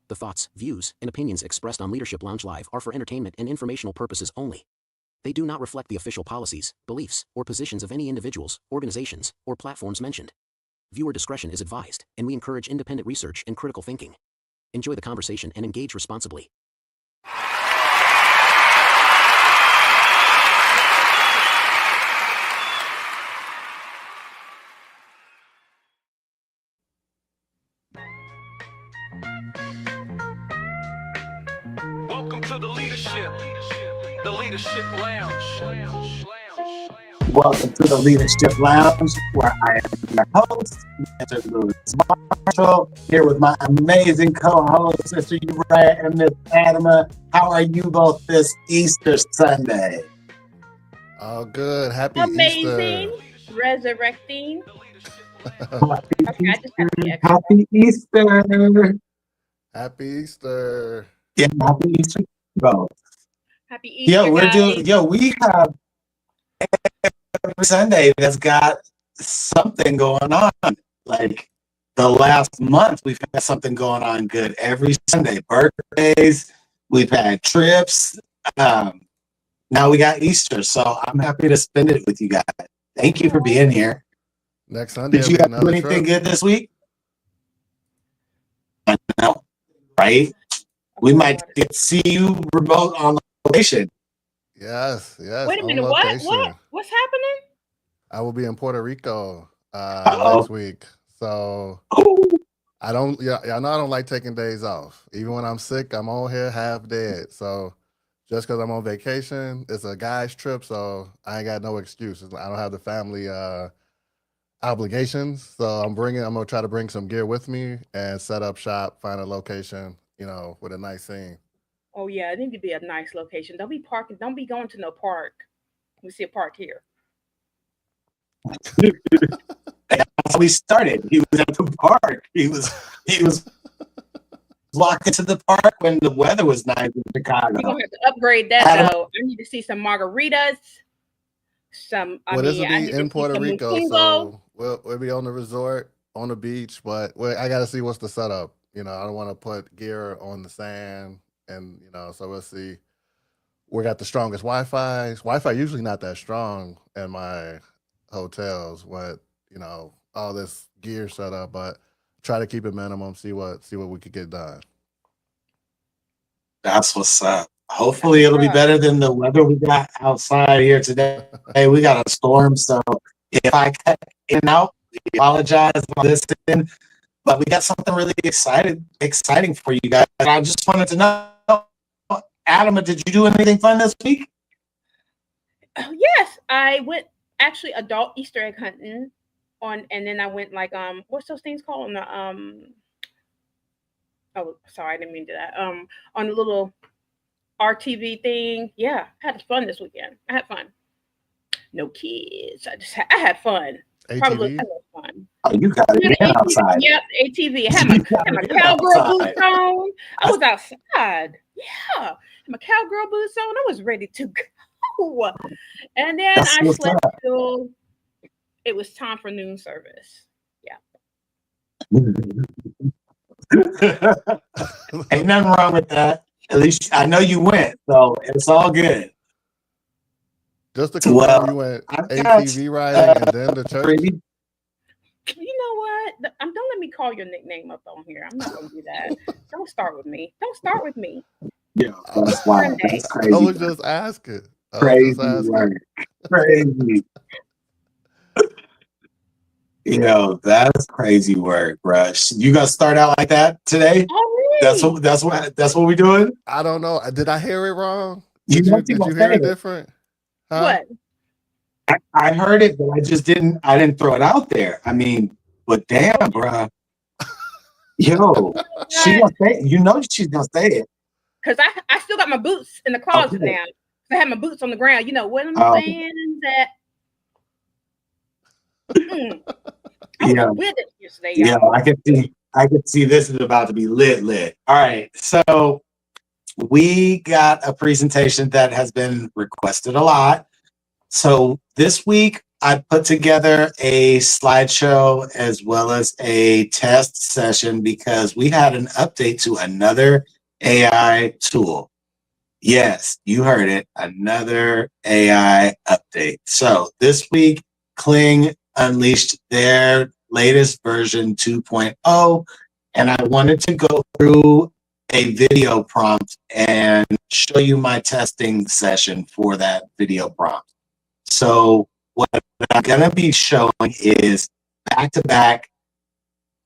The thoughts, views, and opinions expressed on Leadership Lounge Live are for entertainment and informational purposes only. They do not reflect the official policies, beliefs, or positions of any individuals, organizations, or platforms mentioned. Viewer discretion is advised, and we encourage independent research and critical thinking. Enjoy the conversation and engage responsibly. Welcome to the Leadership Lounge. Welcome to the Leadership Lounge, where I am your host, Mr. Louis Marshall, here with my amazing co-host, Mr. Uriah and Miss Adama. How are you both this Easter Sunday? Oh, good. Happy Amazing. Easter. Resurrecting. Happy Easter. Happy Easter. Yeah, happy Easter, both. Happy Easter, We have every Sunday that's got something going on. Like the last month, we've had something going on good every Sunday. Birthdays, we've had trips. Now we got Easter, so I'm happy to spend it with you guys. Thank you for being here. Next Sunday. Did you guys do anything good this week? I know, right? We might get to see you remote on location. Yes. Wait a minute, what? What's happening? I will be in Puerto Rico next week. So I know I don't like taking days off. Even when I'm sick, I'm on here half dead. So just because I'm on vacation, it's a guy's trip, so I ain't got no excuses. I don't have the family obligations. So I'm gonna try to bring some gear with me and set up shop, find a location, with a nice scene. Oh yeah, it need to be a nice location. Don't be parking. Don't be going to no park. We see a park here. That's how we started. He was at the park. He was walking to the park when the weather was nice in Chicago. We're gonna have to upgrade that though. I need to see some margaritas. This will be in Puerto Rico, so we'll be on the resort, on the beach, but I got to see what's the setup. I don't want to put gear on the sand, and so we'll see. We got the strongest Wi-Fi. Wi-Fi usually not that strong in my hotels, but all this gear set up, but try to keep it minimum. See what we could get done. That's what's up. Hopefully it'll be better than the weather we got outside here today. Hey, we got a storm, so if I cut in and out, we apologize for this. But we got something really exciting for you guys. And I just wanted to know, Adama, did you do anything fun this week? Yes, I went actually adult Easter egg hunting and then I went what's those things called on the oh sorry, I didn't mean to do that. On the little RTV thing. Yeah, I had fun this weekend. I had fun. No kids. I had fun. ATV? Probably fun. Oh, you got it outside. Yep, ATV. I had my cowgirl boots on. I was outside. Yeah, my cowgirl boots on. I was ready to go. And then I slept till it was time for noon service. Yeah. Ain't nothing wrong with that. At least I know you went, so it's all good. Just to confirm, you went ATV riding and then the church? You know what? Don't let me call your nickname up on here. I'm not going to do that. Don't start with me. Yeah, that's why. That's crazy. I was just asking. Crazy work. Crazy. That's crazy work, Rush. You gonna start out like that today? Oh, really? That's what we're doing. I don't know. Did I hear it wrong? Did you hear it different? Huh? What? I heard it, but I didn't throw it out there. I mean, but damn, bruh. Yo, she gonna say it. She's gonna say it. Because I still got my boots in the closet now. I had my boots on the ground. What I'm saying is that I was with it yesterday. Yeah, I can see this is about to be lit. All right, so we got a presentation that has been requested a lot. So this week I put together a slideshow as well as a test session because we had an update to another AI tool. Yes, you heard it. Another AI update. So this week, Kling unleashed their latest version 2.0, and I wanted to go through a video prompt and show you my testing session for that video prompt. So what I'm going to be showing is back-to-back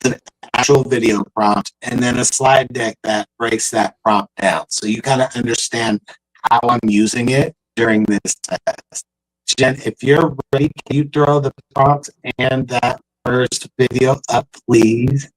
the actual video prompt and then a slide deck that breaks that prompt down. So you kind of understand how I'm using it during this test. Jen, if you're ready, can you throw the prompt and that first video up, please?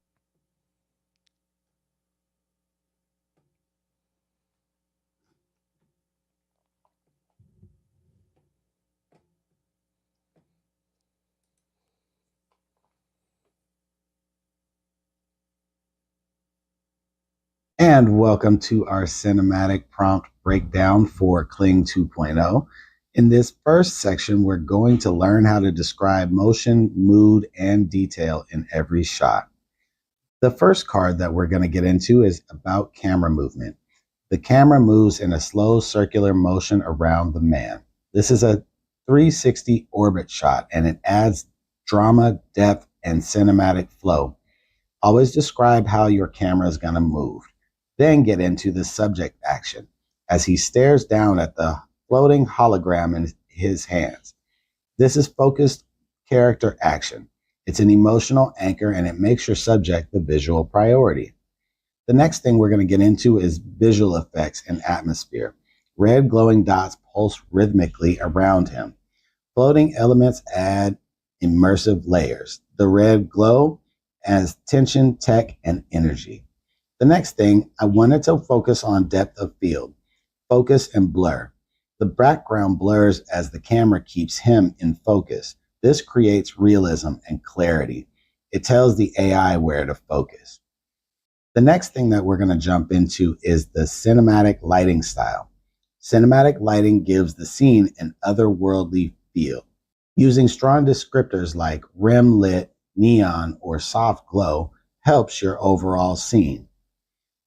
And welcome to our cinematic prompt breakdown for Kling 2.0. In this first section, we're going to learn how to describe motion, mood, and detail in every shot. The first card that we're going to get into is about camera movement. The camera moves in a slow circular motion around the man. This is a 360 orbit shot, and it adds drama, depth, and cinematic flow. Always describe how your camera is going to move. Then get into the subject action as he stares down at the floating hologram in his hands. This is focused character action. It's an emotional anchor and it makes your subject the visual priority. The next thing we're going to get into is visual effects and atmosphere. Red glowing dots pulse rhythmically around him. Floating elements add immersive layers. The red glow adds tension, tech, and energy. The next thing, I wanted to focus on depth of field, focus and blur. The background blurs as the camera keeps him in focus. This creates realism and clarity. It tells the AI where to focus. The next thing that we're going to jump into is the cinematic lighting style. Cinematic lighting gives the scene an otherworldly feel. Using strong descriptors like rim lit, neon, or soft glow helps your overall scene.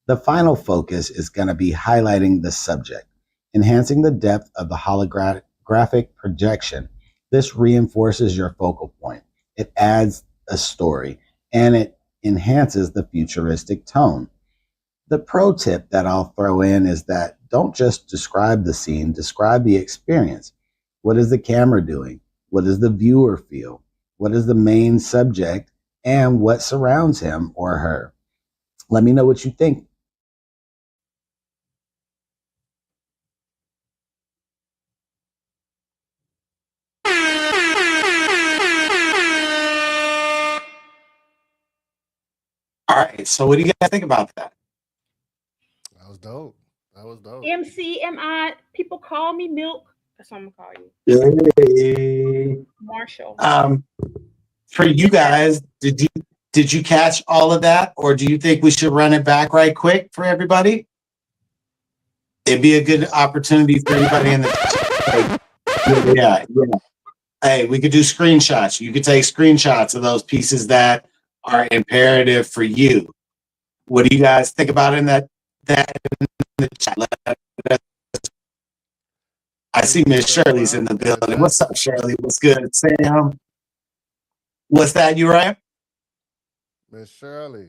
The final focus is going to be highlighting the subject, enhancing the depth of the holographic projection. This reinforces your focal point. It adds a story, and it enhances the futuristic tone. The pro tip that I'll throw in is that don't just describe the scene, describe the experience. What is the camera doing? What does the viewer feel? What is the main subject? And what surrounds him or her? Let me know what you think. All right, so what do you guys think about that? That was dope. That was dope. MCMI, people call me Milk. That's what I'm gonna call Yay. you. Marshall. For you guys, did you catch all of that, or do you think we should run it back right quick for everybody? It'd be a good opportunity for everybody in the yeah. Hey, we could do screenshots. You could take screenshots of those pieces that are imperative for you. What do you guys think about in that in the chat? I see Miss Shirley's in the building. What's up, Shirley? What's good, Sam? What's that, you right? Miss Shirley.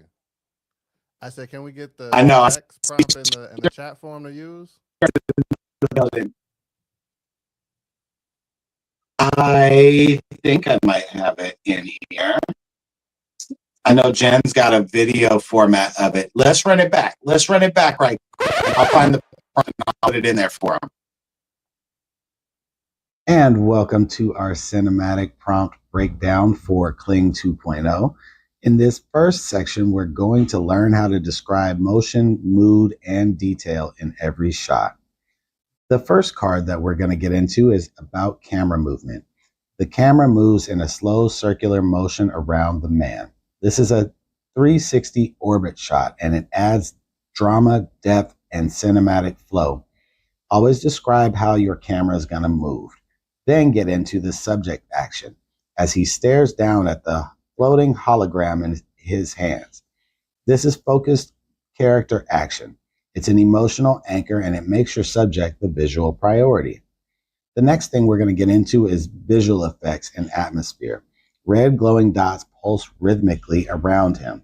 I said, can we get the text prompt in the chat form to use? I think I might have it in here. I know Jen's got a video format of it. Let's run it back. Let's run it back right quick. I'll find the prompt and I'll put it in there for him. And welcome to our cinematic prompt breakdown for Kling 2.0. In this first section, we're going to learn how to describe motion, mood, and detail in every shot. The first card that we're going to get into is about camera movement. The camera moves in a slow circular motion around the man. This is a 360 orbit shot, and it adds drama, depth, and cinematic flow. Always describe how your camera is going to move. Then get into the subject action as he stares down at the floating hologram in his hands. This is focused character action. It's an emotional anchor and it makes your subject the visual priority. The next thing we're going to get into is visual effects and atmosphere. Red glowing dots pulse rhythmically around him.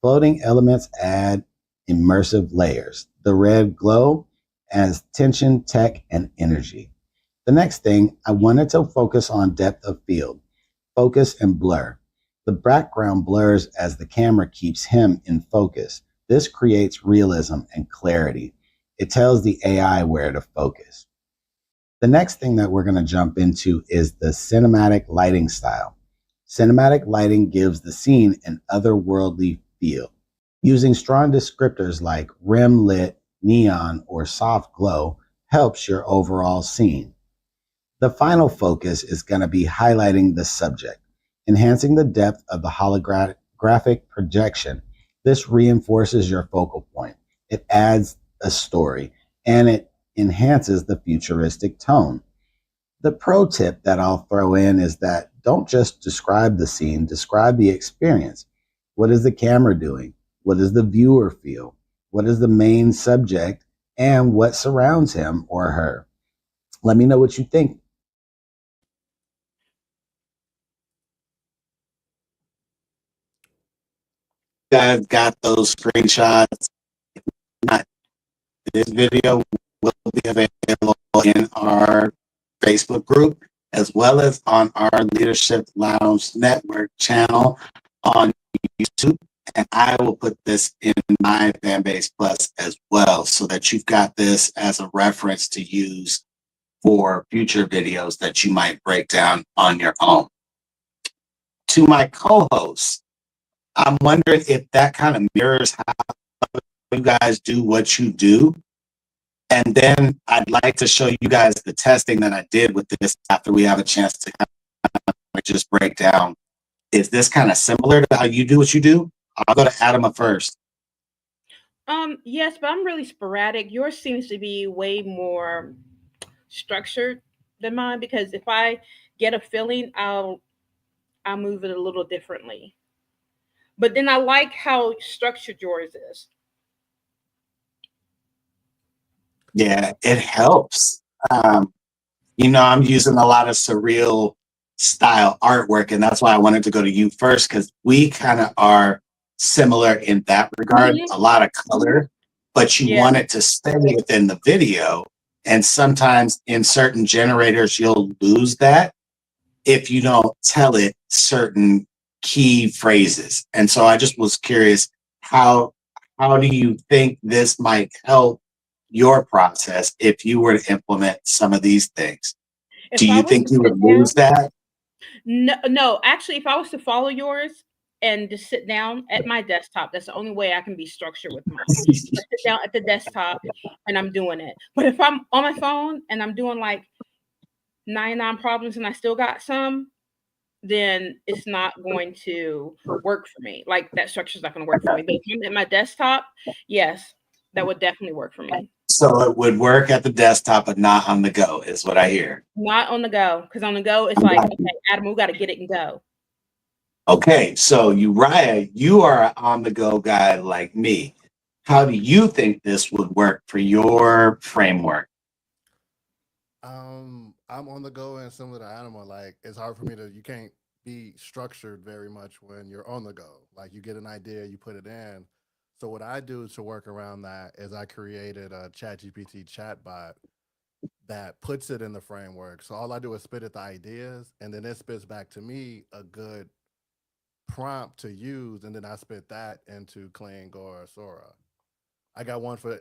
Floating elements add immersive layers. The red glow adds tension, tech, and energy. The next thing, I wanted to focus on depth of field, focus, and blur. The background blurs as the camera keeps him in focus. This creates realism and clarity. It tells the AI where to focus. The next thing that we're going to jump into is the cinematic lighting style. Cinematic lighting gives the scene an otherworldly feel. Using strong descriptors like rim lit, neon, or soft glow helps your overall scene. The final focus is going to be highlighting the subject, enhancing the depth of the holographic projection. This reinforces your focal point. It adds a story and it enhances the futuristic tone. The pro tip that I'll throw in is that don't just describe the scene, describe the experience. What is the camera doing? What does the viewer feel? What is the main subject and what surrounds him or her? Let me know what you think. Guys got those screenshots. Not this video will be available in our Facebook group as well as on our Leadership Lounge Network channel on YouTube. And I will put this in my Fanbase Plus as well so that you've got this as a reference to use for future videos that you might break down on your own. To my co-hosts, I'm wondering if that kind of mirrors how you guys do what you do. And then I'd like to show you guys the testing that I did with this after we have a chance to kind of just break down. Is this kind of similar to how you do what you do? I'll go to Adama first. Yes, but I'm really sporadic. Yours seems to be way more structured than mine because if I get a feeling, I'll move it a little differently. But then I like how structured yours is. Yeah, it helps. I'm using a lot of surreal style artwork, and that's why I wanted to go to you first because we kind of are similar in that regard. Mhm. A lot of color, but you Yeah. want it to stay within the video. And sometimes in certain generators, you'll lose that if you don't tell it certain key phrases. And so I just was curious, how do you think this might help your process if you were to implement some of these things? Do If I you was think to you sit would down, lose that? no, actually, if I was to follow yours and just sit down at my desktop, that's the only way I can be structured with mine. I sit down at the desktop and I'm doing it. But if I'm on my phone and I'm doing like 99 problems and I still got some, then it's not going to work for me. Like that structure is not going to work for me. But if I'm at my desktop, yes, that would definitely work for me. So it would work at the desktop, but not on the go, is what I hear. Not on the go, because on the go, it's like, okay, Adam, we got to get it and go. Okay, so Uriah, you are an on the go guy like me. How do you think this would work for your framework? I'm on the go and similar to Animal. Like it's hard for me to. You can't be structured very much when you're on the go. Like you get an idea, you put it in. So what I do to work around that is I created a ChatGPT chatbot that puts it in the framework. So all I do is spit it the ideas, and then it spits back to me a good prompt to use, and then I spit that into Kling or Sora. I got one for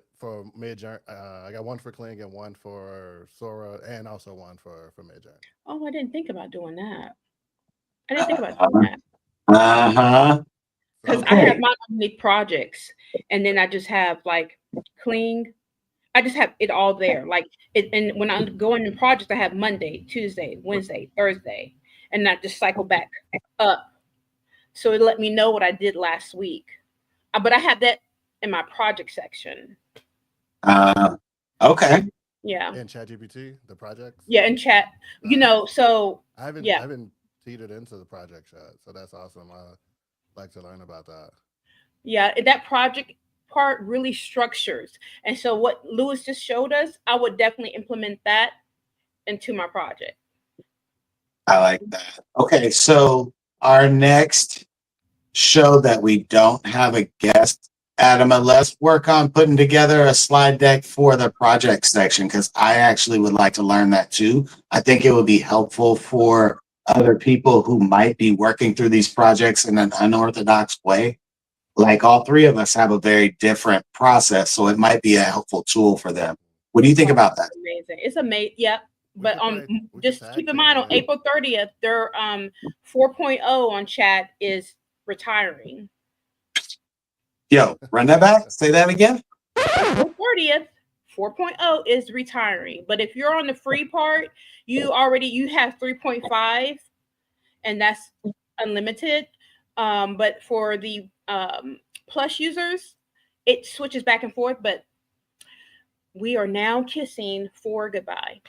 mid I got one for Kling and one for Sora, and also one for mid journey. Oh, I didn't think about doing that. I didn't think about doing Uh-huh. that Uh-huh. because I have Okay. my many projects, and then I just have like clean. I just have it all there. Like it, and when I'm going in projects, I have Monday, Tuesday, Wednesday, Thursday, and I just cycle back up. So it let me know what I did last week. But I have that in my project section. Uh, okay. Yeah. In ChatGPT, the projects. Yeah, in chat. You know, so I yeah. haven't teetered into the project chat, so that's awesome. I like to learn about that. Yeah, that project part really structures. And so what Lewis just showed us, I would definitely implement that into my project. I like that. Okay, so our next show that we don't have a guest, Adam, let's work on putting together a slide deck for the project section because I actually would like to learn that too. I think it would be helpful for other people who might be working through these projects in an unorthodox way. Like all three of us have a very different process, so it might be a helpful tool for them. What do you think about that? Amazing. It's amazing. Yeah. But just keep in team mind on it. April 30th, their 4.0 on chat is retiring. Yo, run that back. Say that again. April 30th, 4.0 is retiring. But if you're on the free part, you have 3.5, and that's unlimited. But for the plus users, it switches back and forth. But we are now kissing for goodbye.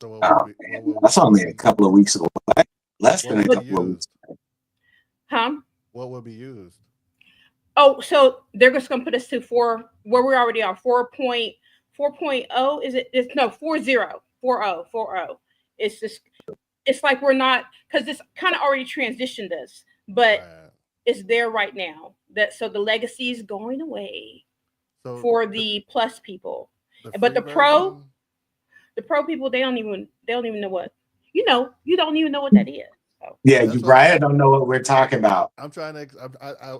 So that's only a couple of weeks away. Less than a couple of weeks. Huh? What will be used? Oh, so they're just going to put us to 4, where we already are, 4.0. Is it? It's no 40. It's just, it's like we're not, because it's kind of already transitioned us, but it's there right now. So the legacy is going away for the plus people, but the pro people, they don't even know what, you don't even know what that is. So. Yeah, you're right. I don't know what we're talking about. I'm trying to.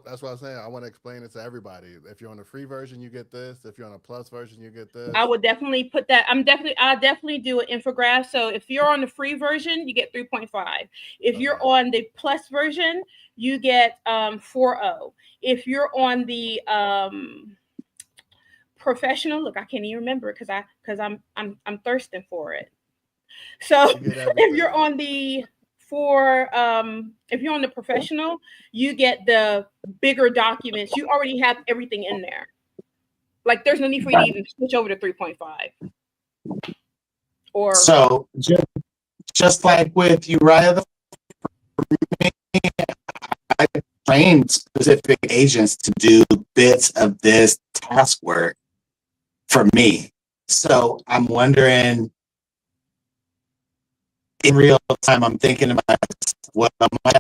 That's what I'm saying. I want to explain it to everybody. If you're on the free version, you get this. If you're on a plus version, you get this. I would definitely put that. I definitely do an infographic. So if you're on the free version, you get 3.5. If you're on the plus version, you get 4.0. If you're on the professional, look, I can't even remember it because I'm thirsting for it. So if you're on the if you're on the professional, you get the bigger documents. You already have everything in there. Like there's no need for you to even switch over to 3.5. Or so just like with Uriah, I trained specific agents to do bits of this task work for me. So I'm wondering, in real time, I'm thinking about what my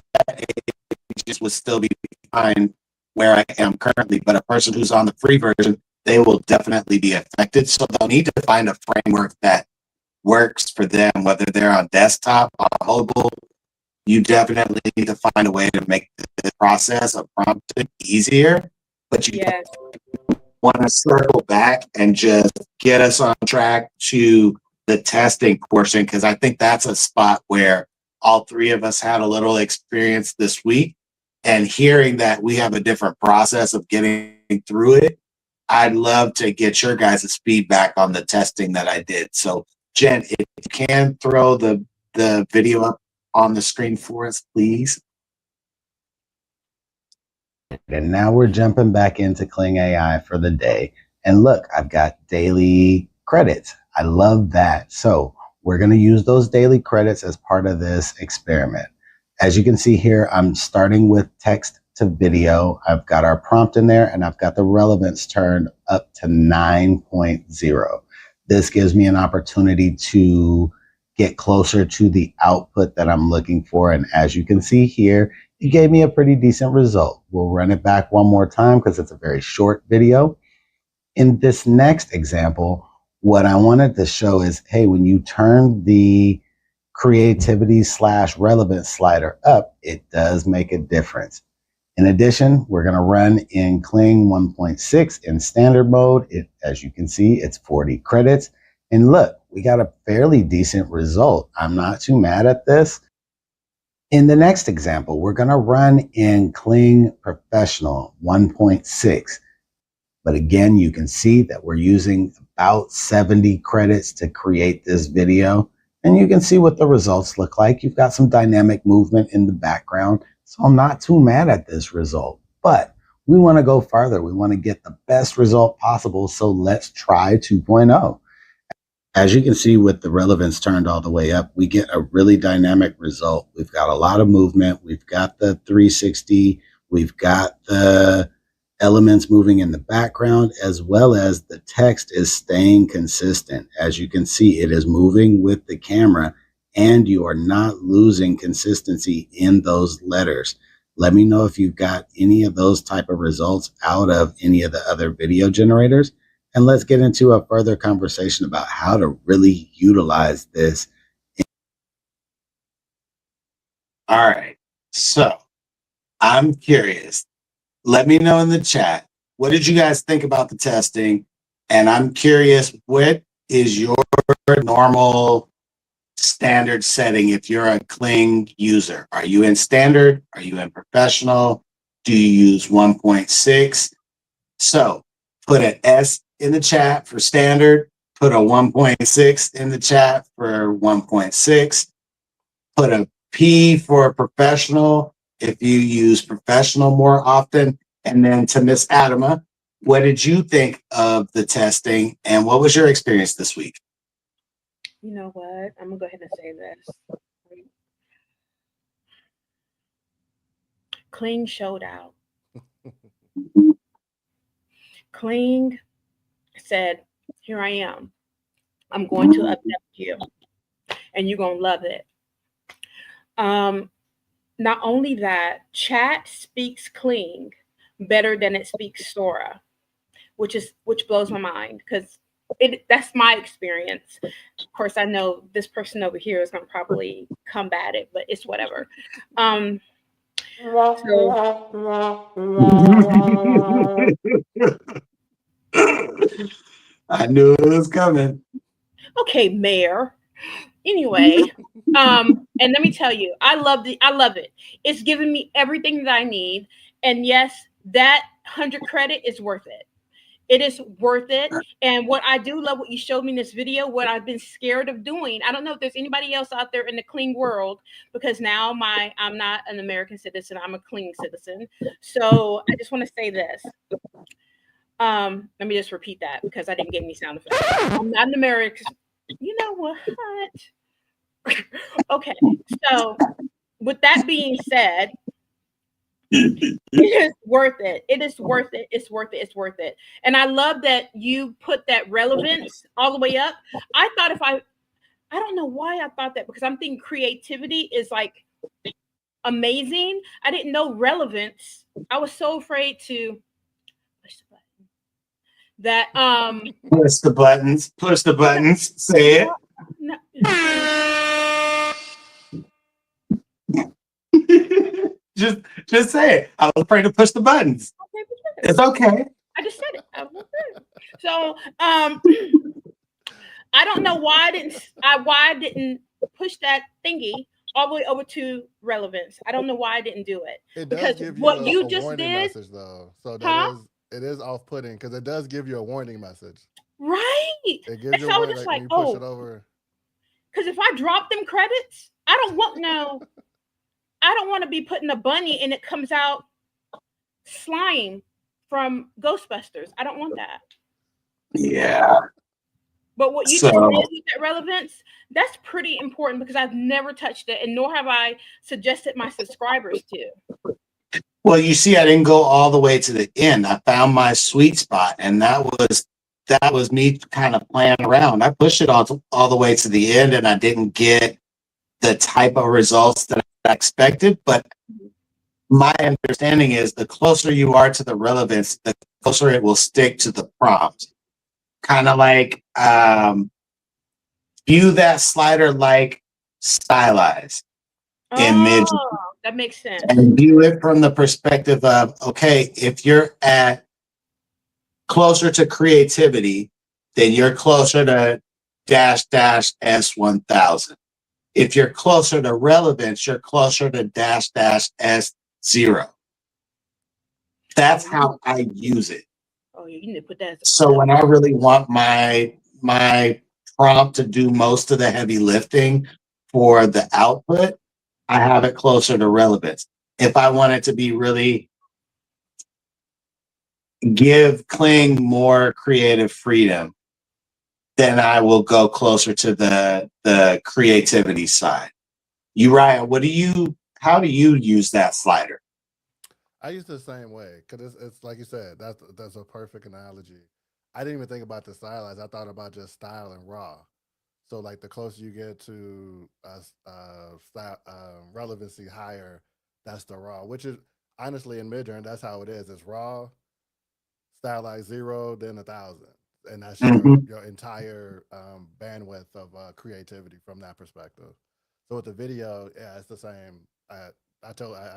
agents would still be fine where I am currently, but a person who's on the free version, they will definitely be affected. So they'll need to find a framework that works for them, whether they're on desktop or mobile. You definitely need to find a way to make the process of prompting easier, but you want to circle back and just get us on track to the testing portion, because I think that's a spot where all three of us had a little experience this week, and hearing that we have a different process of getting through it, I'd love to get your guys' feedback on the testing that I did. So Jen, if you can throw the video up on the screen for us, please. And now we're jumping back into Kling AI for the day. And look, I've got daily credits. I love that. So we're going to use those daily credits as part of this experiment. As you can see here, I'm starting with text to video. I've got our prompt in there and I've got the relevance turned up to 9.0. This gives me an opportunity to get closer to the output that I'm looking for. And as you can see here, it gave me a pretty decent result. We'll run it back one more time because it's a very short video. In this next example, what I wanted to show is, hey, when you turn the creativity / relevance slider up, it does make a difference. In addition, we're going to run in Kling 1.6 in standard mode. As you can see, it's 40 credits. And look, we got a fairly decent result. I'm not too mad at this. In the next example, we're going to run in Kling Professional 1.6. But again, you can see that we're using about 70 credits to create this video. And you can see what the results look like. You've got some dynamic movement in the background. So I'm not too mad at this result. But we want to go farther. We want to get the best result possible. So let's try 2.0. as you can see with the relevance turned all the way up, we get a really dynamic result. We've got a lot of movement. We've got the 360. We've got the elements moving in the background, as well as the text is staying consistent. As you can see, it is moving with the camera and you are not losing consistency in those letters. Let me know if you've got any of those type of results out of any of the other video generators. And let's get into a further conversation about how to really utilize this. All right. So I'm curious. Let me know in the chat. What did you guys think about the testing? And I'm curious, what is your normal standard setting if you're a Kling user? Are you in standard? Are you in professional? Do you use 1.6? So put an S in the chat for standard, put a 1.6 in the chat for 1.6, put a P for professional if you use professional more often. And then to Miss Adama, what did you think of the testing and what was your experience this week? You know what? I'm gonna go ahead and say this. Kling showed out. Kling said, "Here I am. I'm going to abduct you, and you're gonna love it." Not only that, chat speaks Kling better than it speaks Sora, which blows my mind because that's my experience. Of course, I know this person over here is going to probably combat it, but it's whatever. I knew it was coming. Okay, Mayor. Anyway, and let me tell you, I love it. It's giving me everything that I need. And yes, that 100 credit is worth it. It is worth it. And what I do love what you showed me in this video, what I've been scared of doing. I don't know if there's anybody else out there in the Kling world, because now I'm not an American citizen, I'm a Kling citizen. So I just want to say this. Let me just repeat that because I didn't get any sound effects. I'm not an American. You know what? Okay. So with that being said, it is worth it. It is worth it. It's worth it. It's worth it. And I love that you put that relevance all the way up. I thought I don't know why I thought that, because I'm thinking creativity is like amazing. I didn't know relevance. I was so afraid to push the button. That push the buttons, say it. No. just say it. I was afraid to push the buttons. It's okay. I just said it. So I don't know why I didn't push that thingy all the way over to relevance. I don't know why I didn't do it. It because does give what you you just did, message though. So that it is off-putting because it does give you a warning message. Right. It gives you a warning like when you push it over. Because if I drop them credits, I don't want to be putting a bunny and it comes out slime from Ghostbusters. I don't want that. Yeah. But what you just did with that relevance, that's pretty important because I've never touched it, and nor have I suggested my subscribers to. Well, you see, I didn't go all the way to the end. I found my sweet spot, and that was me kind of playing around. I pushed it all the way to the end, and I didn't get the type of results that I expected. But my understanding is the closer you are to the relevance, the closer it will stick to the prompt. Kind of like view that slider like stylized image. That makes sense. And view it from the perspective of, okay, if you're at closer to creativity, then you're closer to --S1000. If you're closer to relevance, you're closer to --S0. That's how I use it. Oh, you need to put that. So when I really want my prompt to do most of the heavy lifting for the output, I have it closer to relevance. If I want it to be really give Kling more creative freedom, then I will go closer to the creativity side. Uriah, how do you use that slider? I use it the same way because it's like you said, that's a perfect analogy. I didn't even think about the stylized. I thought about just style and raw. So like the closer you get to style, relevancy higher, that's the raw. Which is honestly in midjourney, that's how it is. It's raw, stylized 0, then 1,000, and that's your entire bandwidth of creativity from that perspective. So with the video, yeah, it's the same. I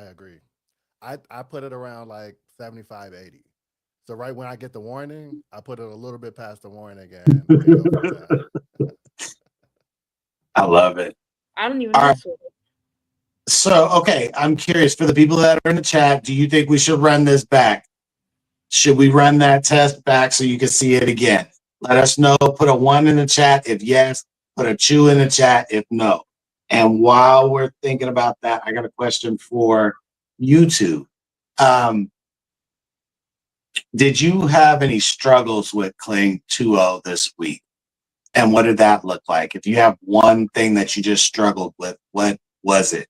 agree. I put it around like 75, 80. So right when I get the warning, I put it a little bit past the warning again and go from there. I love it. I don't even mess with it. So, okay, I'm curious for the people that are in the chat, do you think we should run this back? Should we run that test back so you can see it again? Let us know. Put a 1 in the chat if yes, put a 2 in the chat if no. And while we're thinking about that, I got a question for YouTube. Did you have any struggles with Kling 2.0 this week? And what did that look like? If you have one thing that you just struggled with, what was it?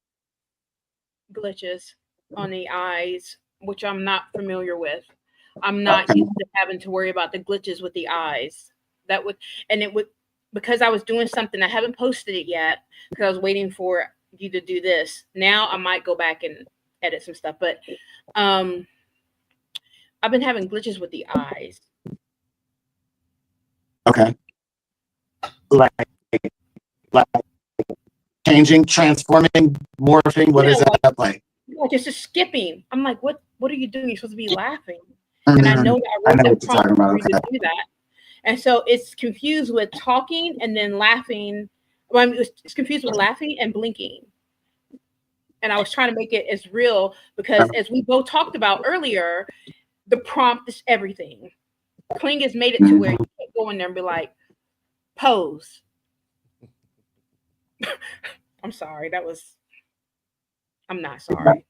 Glitches on the eyes, which I'm not familiar with. I'm not used to having to worry about the glitches with the eyes. Because I was doing something, I haven't posted it yet because I was waiting for you to do this. Now I might go back and edit some stuff, but I've been having glitches with the eyes. Okay. Like changing, transforming, morphing. What is that like? Like it's just skipping. I'm like, what are you doing? You're supposed to be laughing. And I know that I wrote the prompt for you to do that. And so it's confused with talking and then laughing. Well, it's confused with laughing and blinking. And I was trying to make it as real because as we both talked about earlier, the prompt is everything. Kling has made it to where you can't go in there and be like, pose. I'm sorry. I'm not sorry.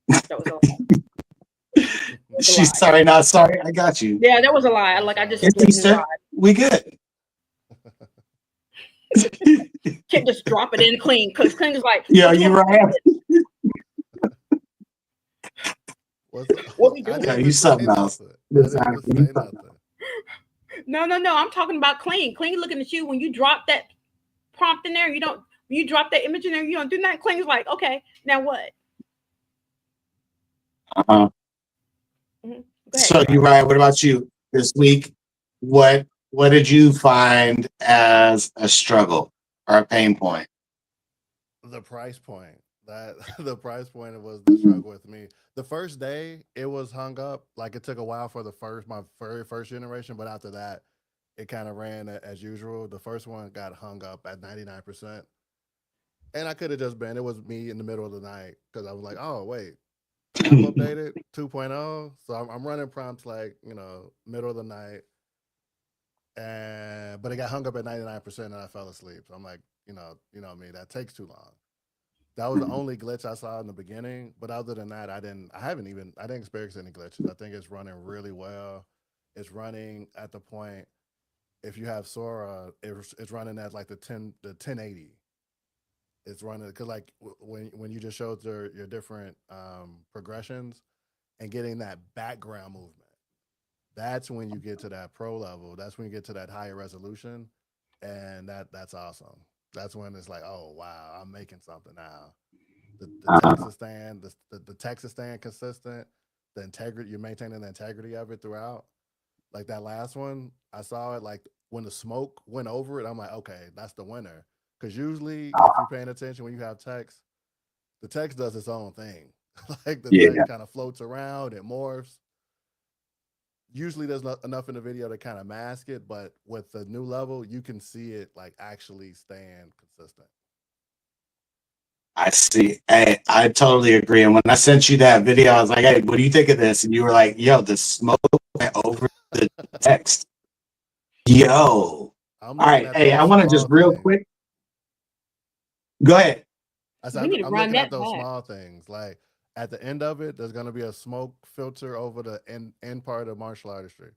That was a lie. She's sorry, not sorry. I got you. Yeah, that was a lie. Like I just we good. Can't just drop it in Kling because Kling is like, yeah, you're right. What we doing? Yeah, you something else. No. I'm talking about Kling. Kling looking at you when you drop that prompt in there. When you drop that image in there, you don't do that. Kling is like, okay, now what? So you're right. What about you this week? What did you find as a struggle or a pain point? The price point. The price point was the struggle with me. The first day it was hung up. Like it took a while for my very first generation, but after that, it kind of ran as usual. The first one got hung up at 99%. And I could have just been, it was me in the middle of the night because I was like, oh, wait, I have updated 2.0. So I'm running prompts like, middle of the night. But it got hung up at 99% and I fell asleep. So I'm like, you know me, that takes too long. That was the only glitch I saw in the beginning. But other than that, I didn't experience any glitches. I think it's running really well. It's running at the point, if you have Sora, it's running at like the 1080. It's running because like when you just showed your different progressions and getting that background movement, that's when you get to that pro level. That's when you get to that higher resolution, and that's awesome. That's when it's like, oh wow, I'm making something now. The text is staying, the text is staying consistent. The integrity, you're maintaining the integrity of it throughout. Like that last one, I saw it like when the smoke went over it. I'm like, okay, that's the winner. Because usually, if you're paying attention when you have text, the text does its own thing. Like the text kind of floats around, it morphs. Usually, there's not enough in the video to kind of mask it, but with the new level, you can see it like actually staying consistent. I see. Hey, I totally agree. And when I sent you that video, I was like, hey, what do you think of this? And you were like, yo, the smoke went over the text. Yo. All right. Hey, I want to just real quick. Go ahead. I'm looking at those small things. Like at the end of it, there's going to be a smoke filter over the end part of martial artistry.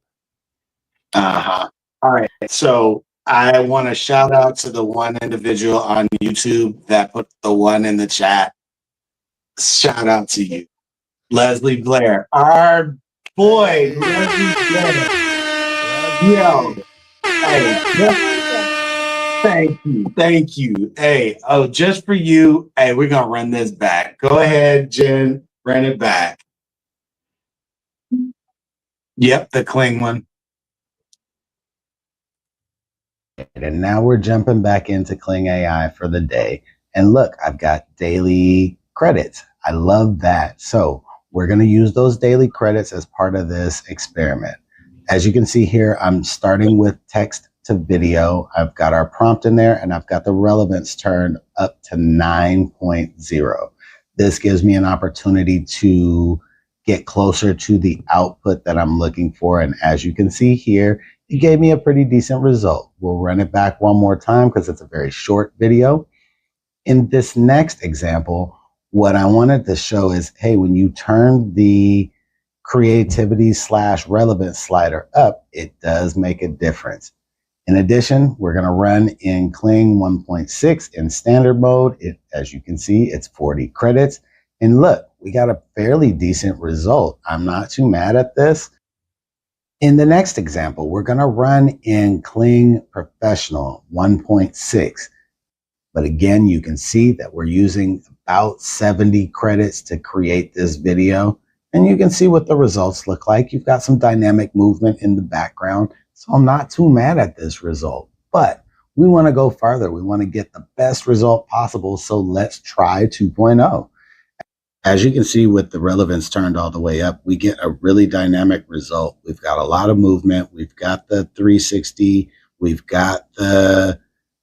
Uh-huh. All right. So I want to shout out to the one individual on YouTube that put the one in the chat. Shout out to you, Leslie Blair. Our boy, Hey, Leslie Blair. Yo, Leslie. hey, thank you. Thank you. Hey, oh, just for you. Hey, we're going to run this back. Go ahead, Jen. Run it back. Yep, the cling one. And now we're jumping back into Kling AI for the day. And look, I've got daily credits. I love that. So we're going to use those daily credits as part of this experiment. As you can see here, I'm starting with text to video. I've got our prompt in there and I've got the relevance turned up to 9.0. This gives me an opportunity to get closer to the output that I'm looking for. And as you can see here, it gave me a pretty decent result. We'll run it back one more time because it's a very short video. In this next example, what I wanted to show is, hey, when you turn the creativity / relevance slider up, it does make a difference. In addition, we're going to run in Kling 1.6 in standard mode. As you can see, it's 40 credits. And look, we got a fairly decent result. I'm not too mad at this. In the next example, we're going to run in Kling Professional 1.6. But again, you can see that we're using about 70 credits to create this video. And you can see what the results look like. You've got some dynamic movement in the background. So I'm not too mad at this result. But we want to go farther. We want to get the best result possible. So let's try 2.0. As you can see with the relevance turned all the way up, we get a really dynamic result. We've got a lot of movement. We've got the 360. We've got the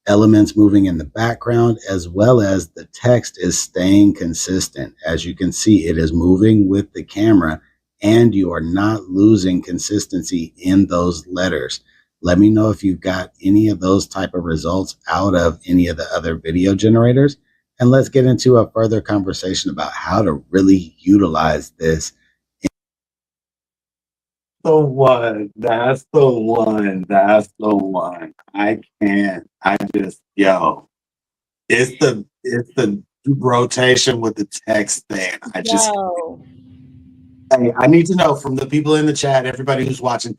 elements moving in the background, as well as the text is staying consistent. As you can see, it is moving with the camera and you are not losing consistency in those letters. Let me know if you've got any of those type of results out of any of the other video generators. And let's get into a further conversation about how to really utilize this. The one, that's the one, that's the one. I can't, I just, yo, it's the rotation with the text thing. Hey, I need to know from the people in the chat, everybody who's watching,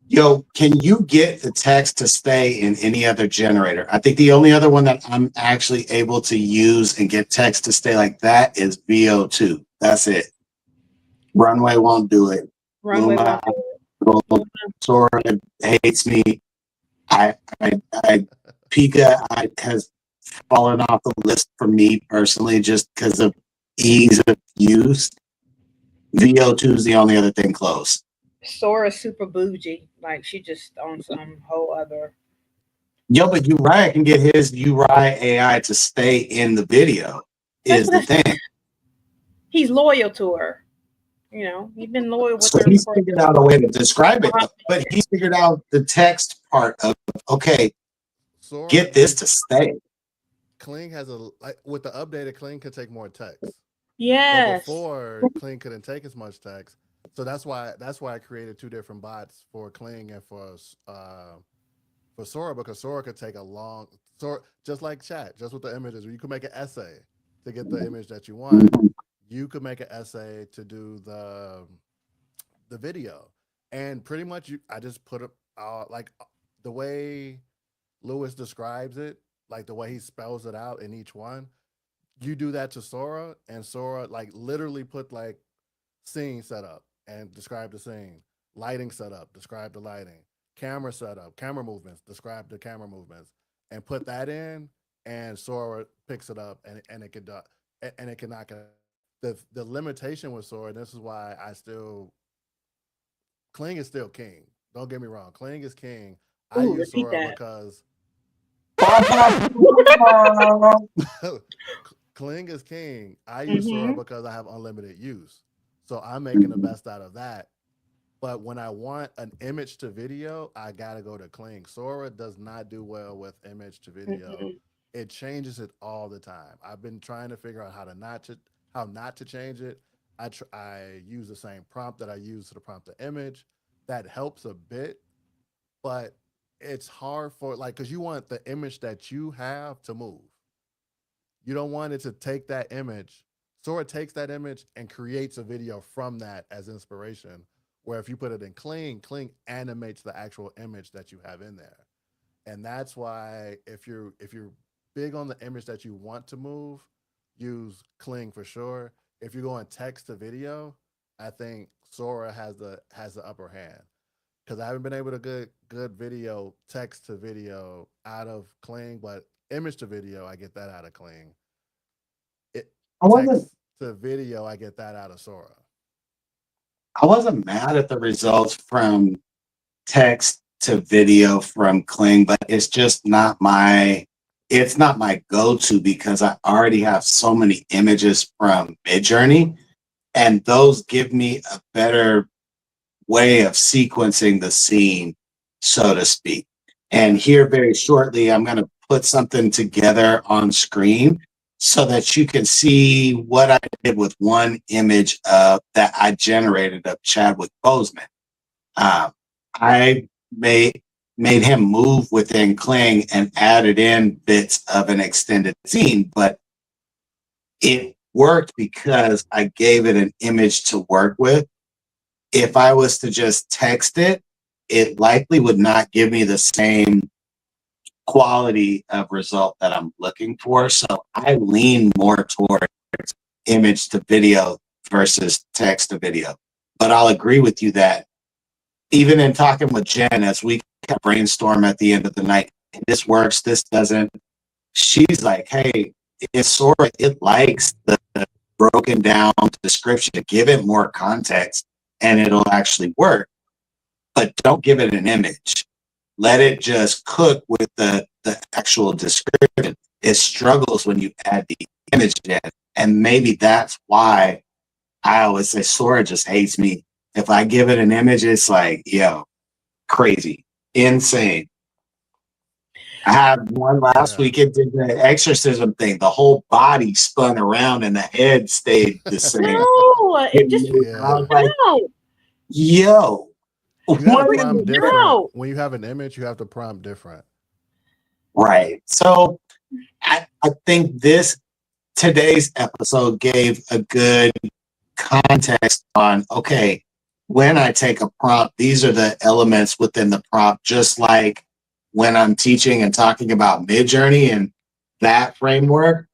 yo, can you get the text to stay in any other generator? I think the only other one that I'm actually able to use and get text to stay like that is VO2. That's it. Runway won't do it. Runway Luma, won't do it. Sora hates me. I Pika has fallen off the list for me personally just because of ease of use. VO2 is the only other thing close. Sora's super bougie. Like she just on some whole other. Yo, but Uriah can get his Uriah AI to stay in the video. Is the thing. He's loyal to her. You know, he's been loyal with So her. he's figured out a way to describe it, but he's figured out the text part of, okay, Sora, get this to stay. Kling has with the updated Kling can take more text. Yes. But before Kling couldn't take as much text. So that's why I created 2 different bots for Kling and for Sora, because Sora could take a long just like chat, just with the images. You could make an essay to get the image that you want. You could make an essay to do the video. And pretty much I just put it like the way Lewis describes it, like the way he spells it out in each one. You do that to Sora, and Sora like literally put like scene setup and describe the scene, lighting setup, describe the lighting, camera setup, camera movements, describe the camera movements, and put that in, and Sora picks it up and it can do, and it can knock it. The limitation with Sora, and this is why Kling is still king. Don't get me wrong, Kling is king. I use Sora because Kling is king. I use Sora because I have unlimited use. So I'm making the best out of that. But when I want an image to video, I got to go to Kling. Sora does not do well with image to video. It changes it all the time. I've been trying to figure out how not to change it. I use the same prompt that I use to prompt the image. That helps a bit, but it's hard for like because you want the image that you have to move. You don't want it to take that image. Sora takes that image and creates a video from that as inspiration. Where if you put it in Kling animates the actual image that you have in there. And that's why if you're big on the image that you want to move, use Kling for sure. If you're going text to video, I think Sora has the upper hand because I haven't been able to get good video text to video out of Kling, but image to video I get that out of Kling. It I wasn't text to video I get that out of Sora. I wasn't mad at the results from text to video from Kling, but it's not my go-to because I already have so many images from Midjourney, and those give me a better way of sequencing the scene, so to speak. And here very shortly, I'm going to put something together on screen so that you can see what I did with one image that I generated of Chadwick Boseman. I made him move within Kling and added in bits of an extended scene, but it worked because I gave it an image to work with. If I was to just text it, it likely would not give me the same quality of result that I'm looking for. So I lean more towards image to video versus text to video. But I'll agree with you that even in talking with Jen, as we brainstorm at the end of the night, this works, this doesn't. She's like, hey, it's Sora, it likes the broken down description. Give it more context and it'll actually work. But don't give it an image. Let it just cook with the actual description. It struggles when you add the image in. And maybe that's why I always say Sora just hates me. If I give it an image, it's like, yo, crazy, insane. I had one last week. It did the exorcism thing. The whole body spun around and the head stayed the same. No, it just I was like, no. Yo, You gotta what prompt is different. No. When you have an image, you have to prompt different. right? So I think today's episode gave a good context on, okay, when I take a prompt, these are the elements within the prompt, just like when I'm teaching and talking about Midjourney and that framework.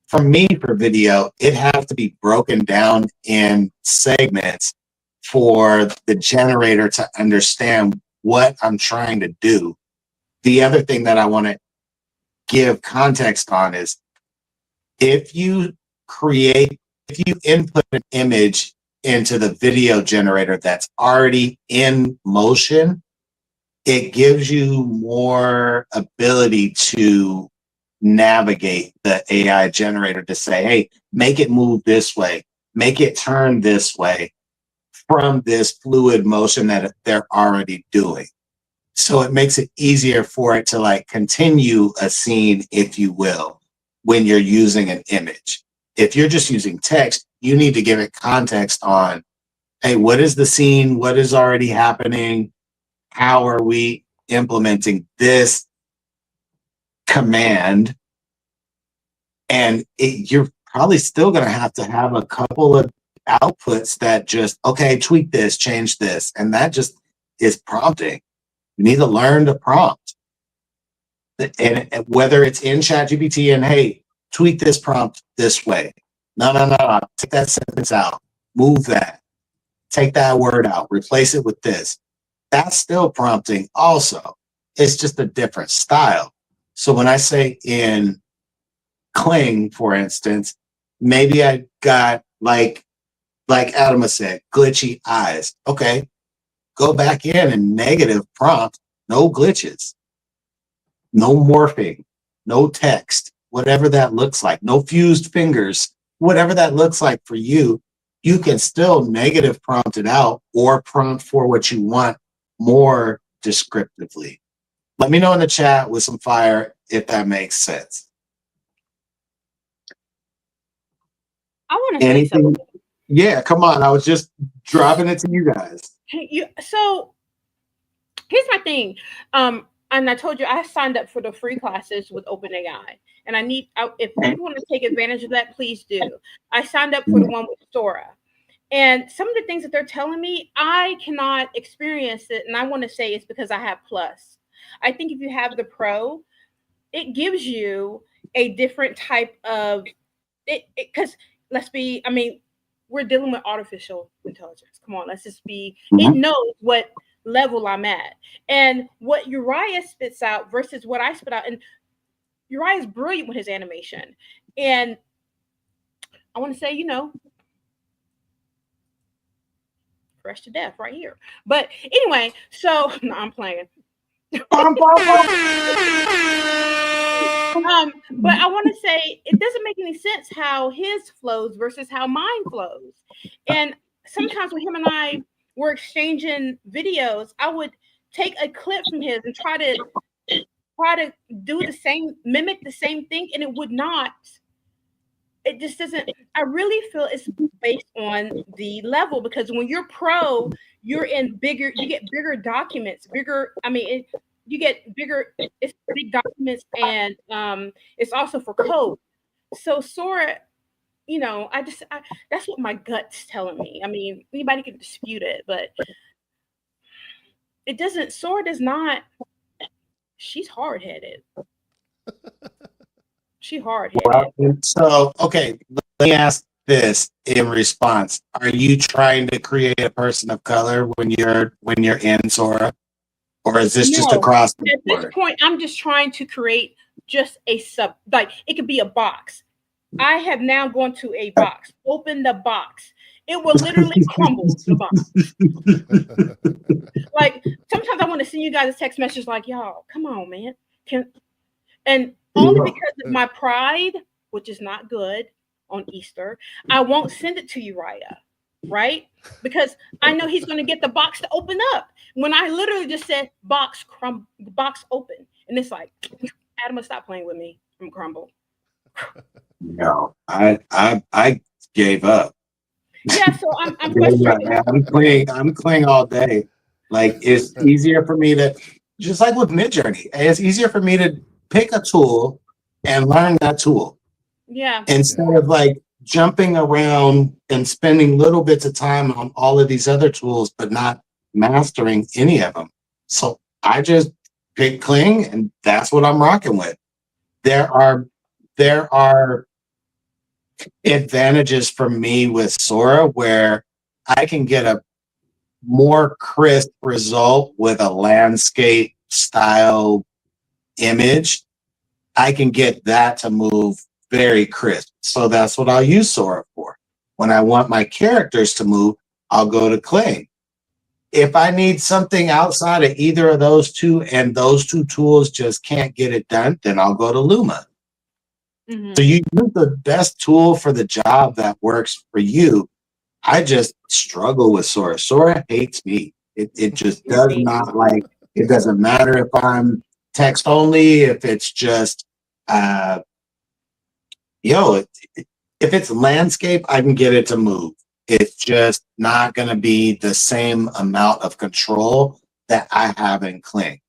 For me, for video, it has to be broken down in segments for the generator to understand what I'm trying to do. The other thing that I want to give context on is if you input an image into the video generator that's already in motion, it gives you more ability to navigate the AI generator to say, hey, make it move this way, make it turn this way from this fluid motion that they're already doing. So it makes it easier for it to like continue a scene, if you will, when you're using an image. If you're just using text, you need to give it context on, hey, what is the scene? What is already happening? How are we implementing this command? And you're probably still going to have a couple of outputs that just, okay, tweak this, change this. And that just is prompting. You need to learn to prompt. And whether it's in ChatGPT and, hey, tweak this prompt this way. No, take that sentence out. Move that. Take that word out. Replace it with this. That's still prompting also. It's just a different style. So when I say in Kling, for instance, maybe I got like Adama said, glitchy eyes. Okay, go back in and negative prompt, no glitches, no morphing, no text, whatever that looks like, no fused fingers, whatever that looks like for you, you can still negative prompt it out or prompt for what you want more descriptively. Let me know in the chat with some fire if that makes sense. I want to say something. Yeah, come on. I was just dropping it to you guys. So here's my thing. and I told you I signed up for the free classes with OpenAI, and if people want to take advantage of that, please do. I signed up for the one with Sora, and some of the things that they're telling me, I cannot experience it, and I want to say it's because I have Plus. I think if you have the Pro, it gives you a different type of it because I mean, we're dealing with artificial intelligence. Come on, let's just be. It knows what level I'm at, and what Uriah spits out versus what I spit out. And Uriah is brilliant with his animation, and I want to say, fresh to death right here. But anyway, so no, I'm playing. But I want to say it doesn't make any sense how his flows versus how mine flows. And sometimes when him and I were exchanging videos, I would take a clip from his and try to do the same, mimic the same thing, and it would not. It just doesn't. I really feel it's based on the level, because when you're pro, you're in bigger. You get bigger documents, bigger. I mean, you get bigger. It's big documents, and it's also for code. So Sora, that's what my gut's telling me. I mean, anybody can dispute it, but it doesn't. Sora does not. She's hard headed. She hard headed. Well, so okay, let me ask this in response: are you trying to create a person of color when you're in Sora, or is this just across the board? At this point, I'm just trying to create just a like it could be a box. I have now gone to a box. Open the box. It will literally crumble the box. Like sometimes I want to send you guys a text message like, y'all, come on, man. And only because of my pride, which is not good on Easter, I won't send it to Uriah, right? Because I know he's going to get the box to open up. When I literally just said box open, and it's like, Adam, stop playing with me. I'm crumble. No, I gave up. Yeah, so I'm frustrated. I'm cleaning all day. Like it's easier for me to, just like with Midjourney, it's easier for me to pick a tool and learn that tool. Yeah. Instead of like jumping around and spending little bits of time on all of these other tools, but not mastering any of them. So I just pick Kling, and that's what I'm rocking with. There are advantages for me with Sora where I can get a more crisp result with a landscape style image. I can get that to move very crisp. So that's what I'll use Sora for. When I want my characters to move, I'll go to Kling. If I need something outside of either of those two and those two tools just can't get it done, then I'll go to Luma. Mm-hmm. So you use the best tool for the job that works for you. I just struggle with Sora. Sora hates me. It just does not like, it doesn't matter if I'm text only, if it's just, if it's landscape, I can get it to move. It's just not going to be the same amount of control that I have in Kling.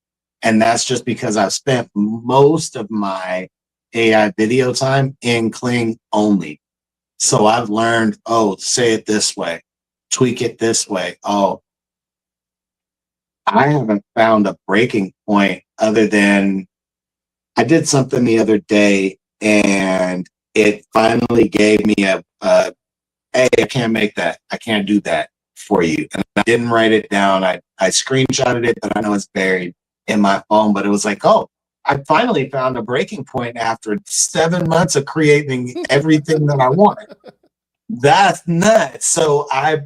And that's just because I've spent most of my AI video time in Kling only. So I've learned, say it this way, tweak it this way. Oh, I haven't found a breaking point other than I did something the other day and it finally gave me a hey, I can't make that. I can't do that for you. And I didn't write it down. I screenshotted it, but I know it's buried in my phone. But it was like, I finally found a breaking point after 7 months of creating everything that I want. That's nuts. So I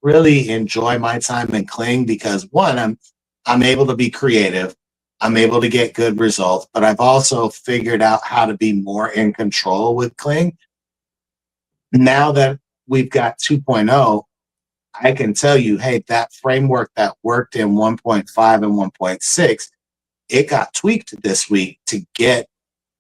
really enjoy my time in Kling because one, I'm able to be creative. I'm able to get good results, but I've also figured out how to be more in control with Kling. Now that we've got 2.0, I can tell you, hey, that framework that worked in 1.5 and 1.6, it got tweaked this week to get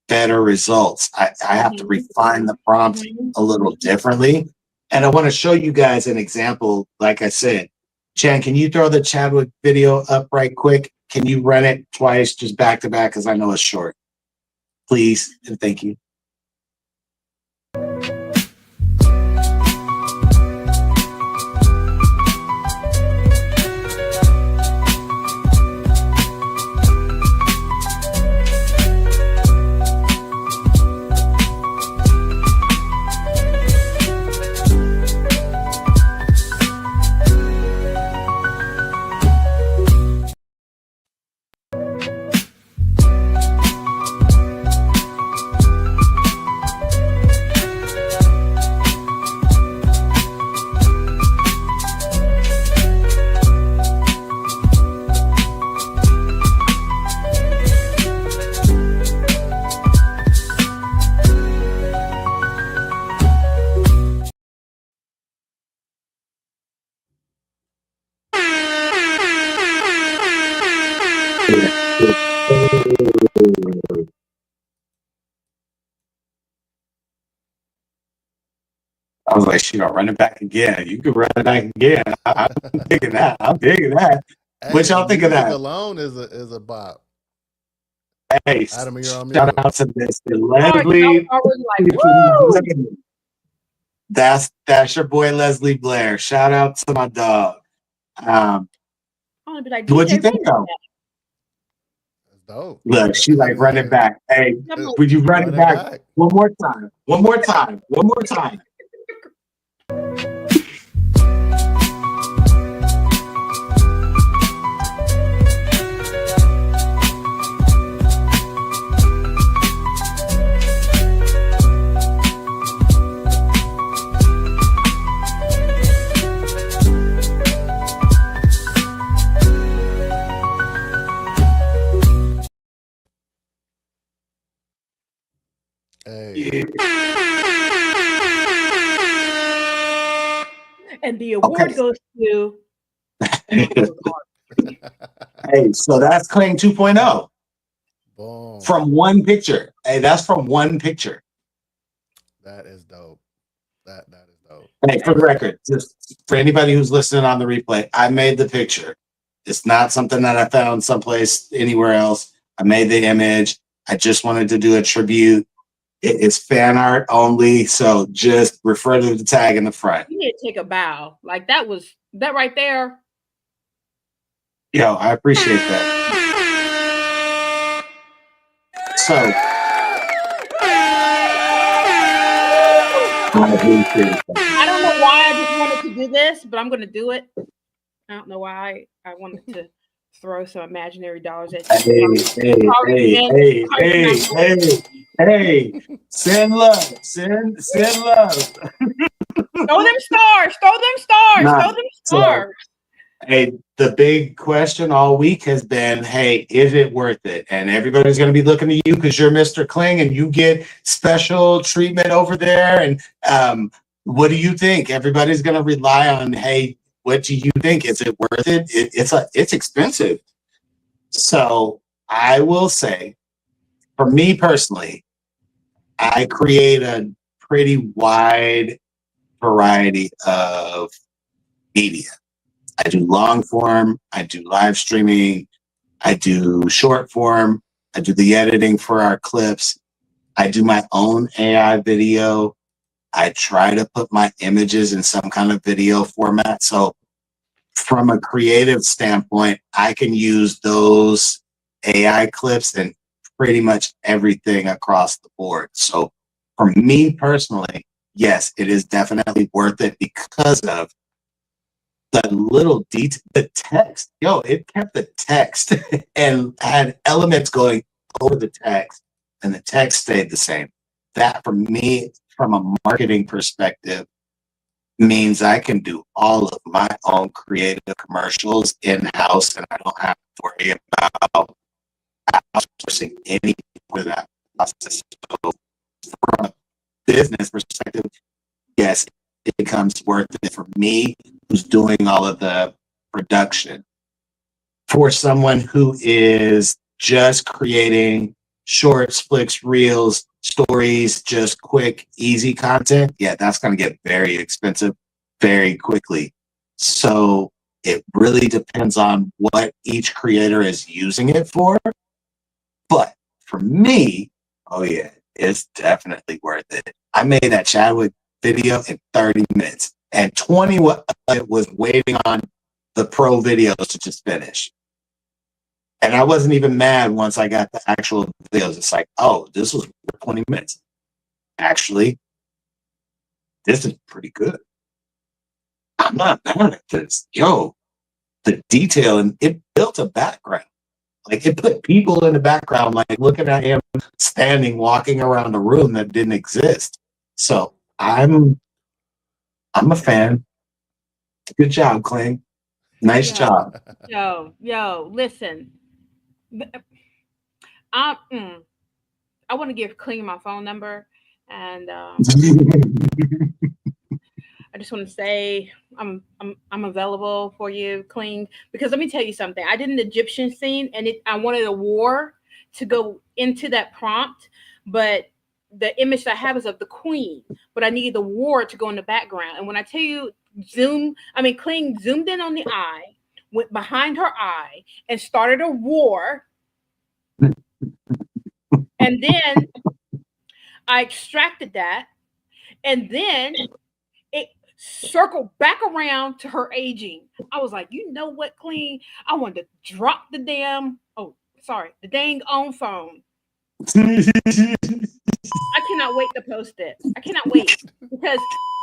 better results. I have to refine the prompt a little differently. And I want to show you guys an example. Like I said, Chan, can you throw the Chadwick video up right quick? can you run it twice, just back to back, because I know it's short. Please and thank you. I was like, shoot, I'll run it back again. You can run it back again. I'm digging that. I'm digging that. Hey, what y'all think of that? Alone is a bop. Hey, Adam, you're on mute. Shout out to Mr. Leslie. That's your boy Leslie Blair. Shout out to my dog. What'd you think though? Dope. Look, she like run it back. Hey, would you run it back one more time? One more time. One more time. Hey. And the award goes to. Hey, so that's Cling 2.0. Boom. From one picture. Hey, that's from one picture. That is dope. That is dope. Hey, for the record, just for anybody who's listening on the replay, I made the picture. It's not something that I found someplace anywhere else. I made the image. I just wanted to do a tribute. It's fan art only, so just refer to the tag in the front. You need to take a bow. Like that right there. Yo, I appreciate that. So I don't know why I just wanted to do this, but I'm going to do it. I don't know why I wanted to throw some imaginary dollars at you. Hey, send love. Send love. Throw them stars. Hey, the big question all week has been, hey, is it worth it? And everybody's going to be looking to you because you're Mr. Kling and you get special treatment over there. And what do you think? Everybody's going to rely on, hey, what do you think? Is it worth it? It's expensive. So I will say, for me personally, I create a pretty wide variety of media. I do long form, I do live streaming, I do short form, I do the editing for our clips, I do my own AI video. I try to put my images in some kind of video format. So from a creative standpoint, I can use those AI clips and pretty much everything across the board. So for me personally, yes, it is definitely worth it because of the little detail, the text. Yo, it kept the text and had elements going over the text, and the text stayed the same. That for me, from a marketing perspective, means I can do all of my own creative commercials in-house, and I don't have to worry about outsourcing any of that process. So from a business perspective, yes, it becomes worth it for me who's doing all of the production. For someone who is just creating shorts, flicks, reels, stories, just quick, easy content, yeah, that's going to get very expensive very quickly. So It really depends on what each creator is using it for. But for me, oh yeah, it's definitely worth it. I made that Chadwick video in 30 minutes, and 20 of it was waiting on the pro videos to just finish. And I wasn't even mad once I got the actual videos. It's like, oh, this was 20 minutes. Actually, this is pretty good. I'm not mad at this. Yo, the detail, and it built a background. Like, it put people in the background, like looking at him standing, walking around a room that didn't exist. So I'm a fan. Good job, Cling. Nice job. Yo, listen. I want to give Cling my phone number, and I just want to say I'm available for you, Cling, because let me tell you something. I did an Egyptian scene, and I wanted a war to go into that prompt, but the image that I have is of the queen, but I needed the war to go in the background. And when I tell you Cling zoomed in on the eye, went behind her eye, and started a war. And then I extracted that, and then it circled back around to her aging. I was like, you know what, Clean? I wanted to drop the dang on phone. I cannot wait to post it. I cannot wait, because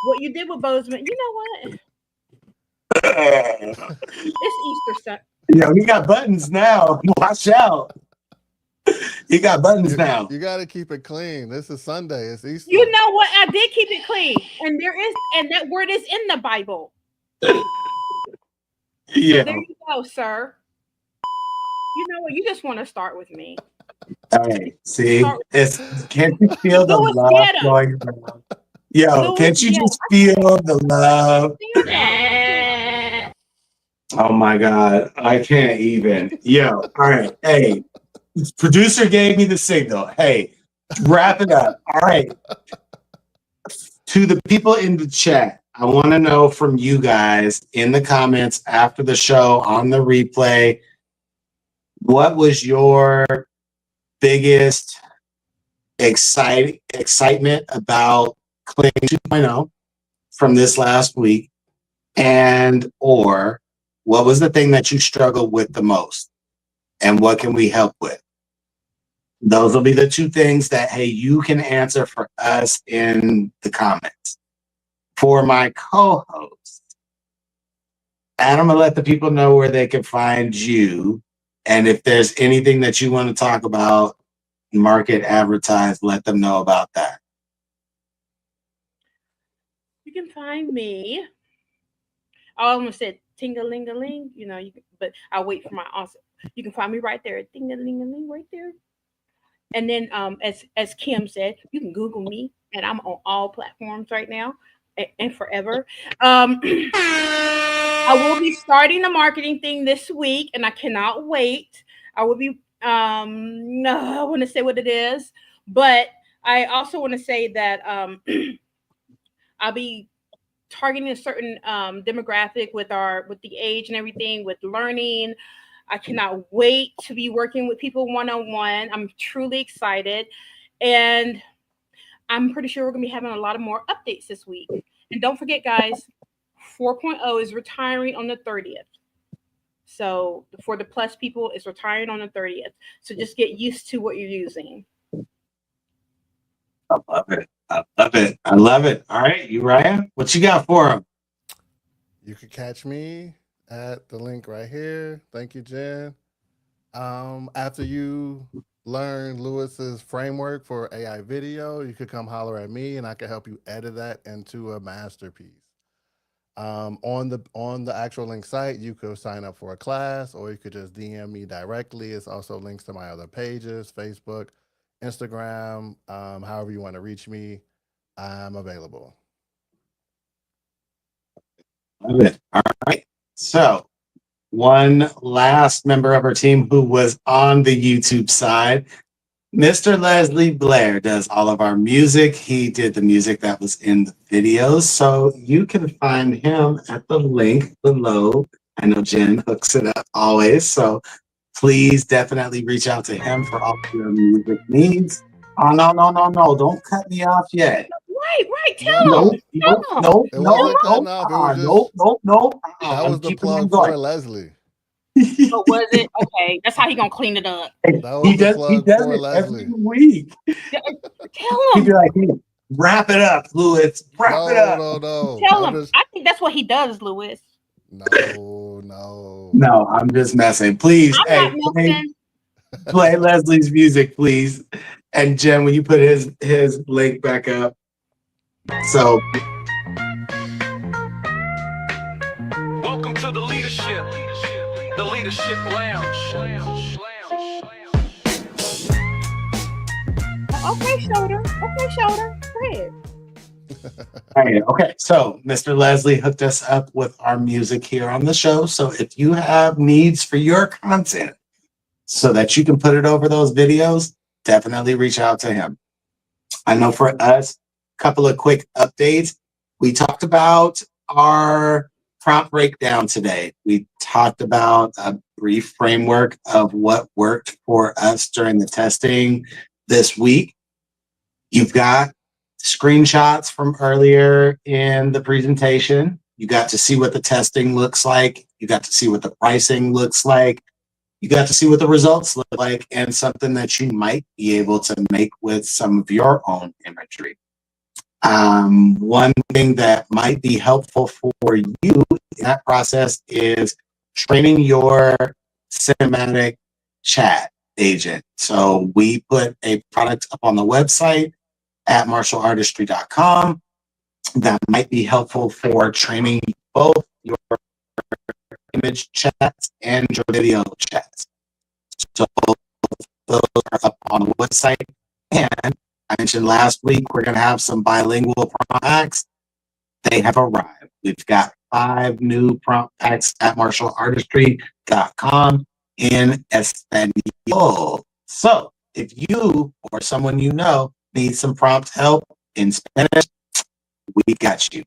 what you did with Bozeman, you know what? It's Easter Sunday. Yeah, we got buttons now. Watch out. You got buttons now. You got to keep it clean. This is Sunday. It's Easter. You know what? I did keep it clean, and that word is in the Bible. Yeah. So there you go, sir. You know what? You just want to start with me. Hey, see, can't you feel the love going around? Yo, can't you just feel the love? Oh my God, I can't even. Yo, all right, hey. Producer gave me the signal. Hey, wrap it up. All right. To the people in the chat, I want to know from you guys in the comments after the show on the replay, what was your biggest excitement about Cling 2.0 from this last week? And or what was the thing that you struggled with the most? And what can we help with? Those will be the two things that, hey, you can answer for us in the comments. For my co-host, Adam, will let the people know where they can find you. And if there's anything that you want to talk about, market, advertise, let them know about that. You can find me. I almost said ting-a-ling-a-ling, but I'll wait for my answer. You can find me right there, ting-a-ling-a-ling, right there. And then, as Kim said, you can Google me, and I'm on all platforms right now and forever. I will be starting the marketing thing this week, and I cannot wait. I will be. I want to say what it is, but I also want to say that I'll be targeting a certain demographic with the age and everything, with learning. I cannot wait to be working with people one-on-one. I'm truly excited. And I'm pretty sure we're going to be having a lot of more updates this week. And don't forget, guys, 4.0 is retiring on the 30th. So for the plus people, it's retiring on the 30th. So just get used to what you're using. I love it. I love it. I love it. All right, Uriah, what you got for him? You can catch me at the link right here. Thank you, Jen. After you learn Lewis's framework for AI video, you could come holler at me and I can help you edit that into a masterpiece. On the actual link site, you could sign up for a class, or you could just DM me directly. It's also links to my other pages, Facebook, Instagram, however you want to reach me, I'm available. Love it. All right. So one last member of our team who was on the YouTube side, Mr. Leslie Blair does all of our music. He did the music that was in the videos. So you can find him at the link below I know Jen hooks it up always. So please definitely reach out to him for all your music needs. Oh, no. Don't cut me off yet. Right. Nope. Tell him. It wasn't cutting off. It was just Nope. that was the Keeping on plug going. for Leslie. Oh, was it? Okay. That's how he gonna clean it up. That was the plug for it Leslie. every week. Tell He'd him. be like, hey, wrap it up, Lewis. Wrap it up. No. Tell him. I think that's what he does, Lewis. No, I'm just messing. Please, I'm not messing. Play Leslie's music, please. And Jen, when you put his link back up. So Welcome to the leadership lounge. Okay, shoulder. Go ahead. Okay, so Mr. Leslie hooked us up with our music here on the show. So if you have needs for your content so that you can put it over those videos, definitely reach out to him. I know for us, a couple of quick updates. We talked about our prompt breakdown today. We talked about a brief framework of what worked for us during the testing this week. You've got screenshots from earlier in the presentation. You got to see what the testing looks like. You got to see what the pricing looks like. You got to see what the results look like and something that you might be able to make with some of your own imagery. One thing that might be helpful for you in that process is training your cinematic chat agent. So we put a product up on the website at marshallartistry.com that might be helpful for training both your image chats and your video chats. So those are up on the website. And I mentioned last week, we're going to have some bilingual prompt packs. They have arrived. We've got 5 new prompt packs at marshallartistry.com in Espanol. So if you or someone you know needs some prompt help in Spanish, we got you.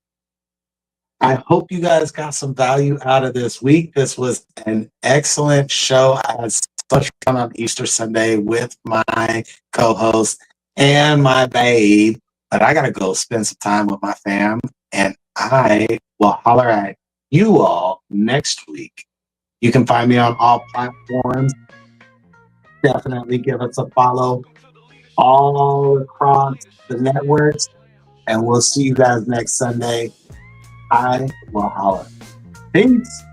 I hope you guys got some value out of this week. This was an excellent show. I had such fun on Easter Sunday with my co-host and my babe, but I got to go spend some time with my fam, and I will holler at you all next week. You can find me on all platforms. Definitely give us a follow all across the networks, and we'll see you guys next Sunday. I will holler. Peace.